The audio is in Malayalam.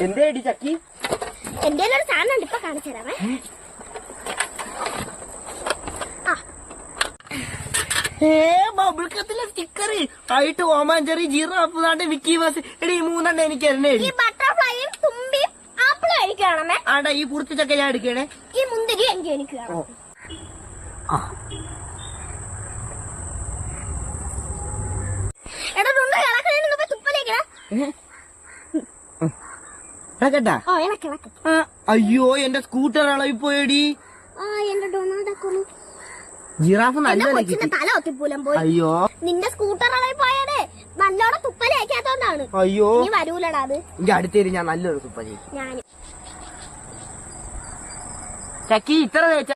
എന്തേടി ചക്കി? എന്റെ ഒരു സാധനം ഉണ്ട്, ഇപ്പൊ കാണിച്ചു തരാമേ. ബബിൾക്കത്തിലെ സ്റ്റിക്കർ ആയിട്ട് ഓമാഞ്ചറി ജിറാഫ് നാട്ടെ വിക്കി ബസ്. എടി 3 എനിക്ക് തരണേ. ഈ ബട്ടർഫ്ലൈയും തുമ്പിയും ആപ്പിളും എനിക്ക് വേണമേ. ആടാ ഈ പുറത്ത് ചക്ക ഞാൻ എടുക്കണേ. ഈ മുന്തിരി എനിക്ക് വേണം. എടാ കൊണ്ട് ഇളക്കണേന് തുപ്പലേക്കടാ. കേട്ടാ? ഓ ഇളക്കിളക്ക്. അയ്യോ എന്റെ സ്കൂട്ടർ ഇളകി പോയടി. എന്റെ ഡൊണാൾഡോ ജിറാഫ് നല്ല തല ഒത്തിപ്പൂലം പോയി. അയ്യോ നിന്റെ സ്കൂട്ടർ ഇളകി പോയത് നല്ലോണം തുപ്പലേക്കാത്തോണ്ടാണ്. അയ്യോ നീ വരൂലടാ അത്. എനിക്ക് അടുത്തേര് ഞാൻ നല്ലൊരു തുപ്പ ചെയ്യും. ഞാൻ ചക്കി ഇത്ര